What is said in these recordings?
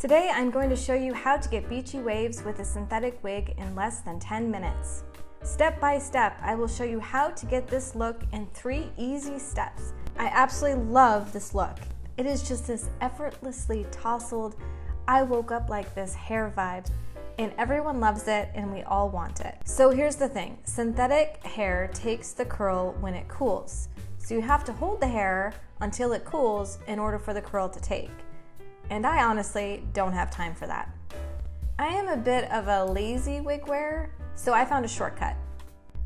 Today I'm going to show you how to get beachy waves with a synthetic wig in less than 10 minutes. Step by step, I will show you how to get this look in 3 easy steps. I absolutely love this look. It is just this effortlessly tousled, I woke up like this hair vibe, and everyone loves it and we all want it. So here's the thing, synthetic hair takes the curl when it cools. So you have to hold the hair until it cools in order for the curl to take. And I honestly don't have time for that. I am a bit of a lazy wig wearer, so I found a shortcut.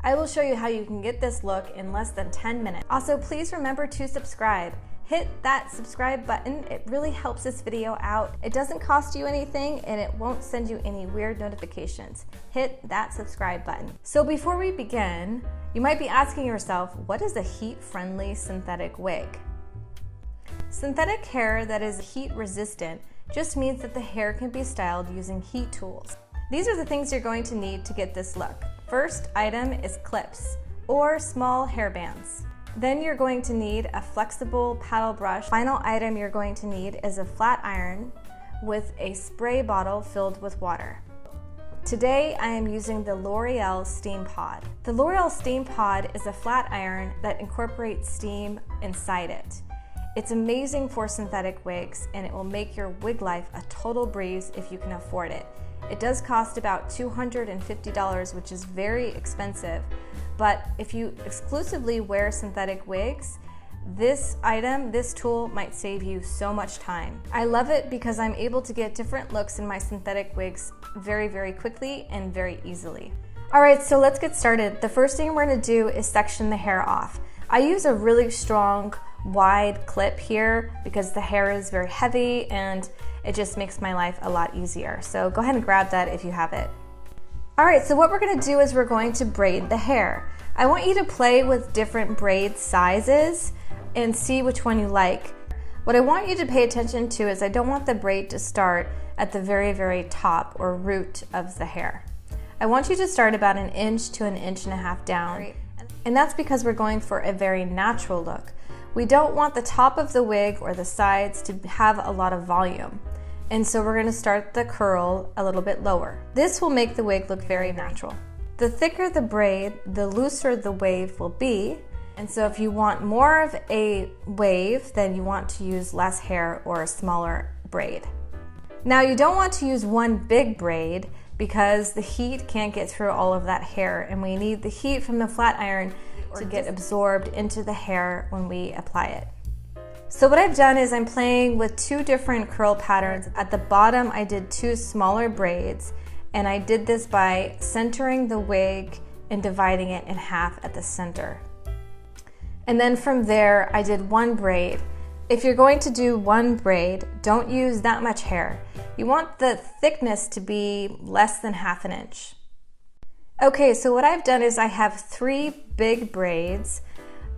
I will show you how you can get this look in less than 10 minutes. Also, please remember to subscribe. Hit that subscribe button. It really helps this video out. It doesn't cost you anything and it won't send you any weird notifications. Hit that subscribe button. So before we begin, you might be asking yourself, what is a heat-friendly synthetic wig? Synthetic hair that is heat resistant just means that the hair can be styled using heat tools. These are the things you're going to need to get this look. First item is clips or small hair bands. Then you're going to need a flexible paddle brush. Final item you're going to need is a flat iron with a spray bottle filled with water. Today I am using the L'Oreal Steam Pod. The L'Oreal Steam Pod is a flat iron that incorporates steam inside it. It's amazing for synthetic wigs and it will make your wig life a total breeze if you can afford it. It does cost about $250, which is very expensive, but if you exclusively wear synthetic wigs, this item, this tool might save you so much time. I love it because I'm able to get different looks in my synthetic wigs very, very quickly and very easily. All right, so let's get started. The first thing we're gonna do is section the hair off. I use a really strong, wide clip here because the hair is very heavy and it just makes my life a lot easier. So go ahead and grab that if you have it. All right, so what we're gonna do is we're going to braid the hair. I want you to play with different braid sizes and see which one you like. What I want you to pay attention to is I don't want the braid to start at the very, very top or root of the hair. I want you to start about 1 inch to 1.5 inches down. And that's because we're going for a very natural look. We don't want the top of the wig or the sides to have a lot of volume. And so we're gonna start the curl a little bit lower. This will make the wig look very natural. The thicker the braid, the looser the wave will be. And so if you want more of a wave, then you want to use less hair or a smaller braid. Now you don't want to use one big braid because the heat can't get through all of that hair and we need the heat from the flat iron to get absorbed into the hair when we apply it. So what I've done is I'm playing with 2 different curl patterns. At the bottom I did 2 smaller braids and I did this by centering the wig and dividing it in half at the center. And then from there I did 1 braid. If you're going to do 1 braid, don't use that much hair. You want the thickness to be less than 1/2 inch. Okay, so what I've done is I have 3 big braids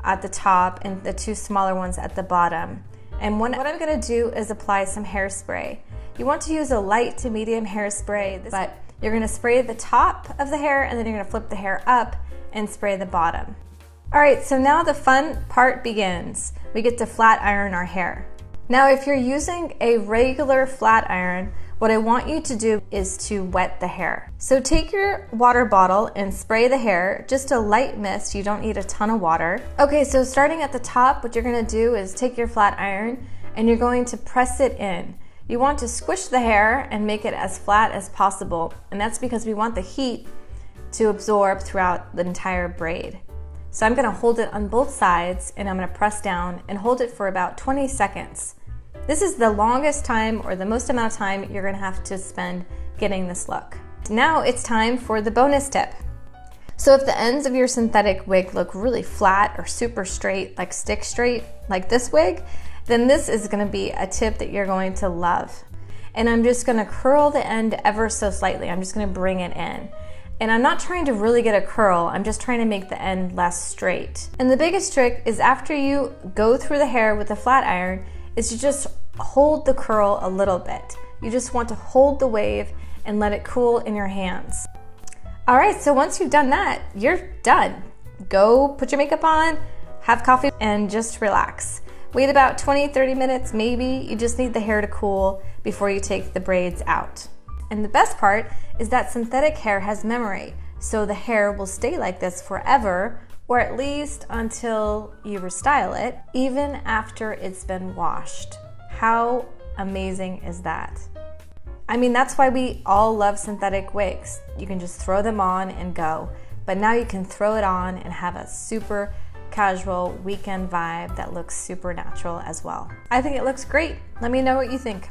at the top and the 2 smaller ones at the bottom. And what I'm gonna do is apply some hairspray. You want to use a light to medium hairspray, but you're gonna spray the top of the hair and then you're gonna flip the hair up and spray the bottom. All right, so now the fun part begins. We get to flat iron our hair. Now, if you're using a regular flat iron, what I want you to do is to wet the hair. So take your water bottle and spray the hair, just a light mist, you don't need a ton of water. Okay, so starting at the top, what you're gonna do is take your flat iron and you're going to press it in. You want to squish the hair and make it as flat as possible, and that's because we want the heat to absorb throughout the entire braid. So I'm gonna hold it on both sides and I'm gonna press down and hold it for about 20 seconds. This is the longest time or the most amount of time you're gonna have to spend getting this look. Now it's time for the bonus tip. So if the ends of your synthetic wig look really flat or super straight, like stick straight, like this wig, then this is gonna be a tip that you're going to love. And I'm just gonna curl the end ever so slightly. I'm just gonna bring it in. And I'm not trying to really get a curl, I'm just trying to make the end less straight. And the biggest trick is after you go through the hair with a flat iron, is to just hold the curl a little bit. You just want to hold the wave and let it cool in your hands. All right, so once you've done that, you're done. Go put your makeup on, have coffee, and just relax. Wait about 20-30 minutes maybe. You just need the hair to cool before you take the braids out. And the best part is that synthetic hair has memory, so the hair will stay like this forever, or at least until you restyle it, even after it's been washed. How amazing is that? I mean, that's why we all love synthetic wigs. You can just throw them on and go, but now you can throw it on and have a super casual weekend vibe that looks super natural as well. I think it looks great. Let me know what you think.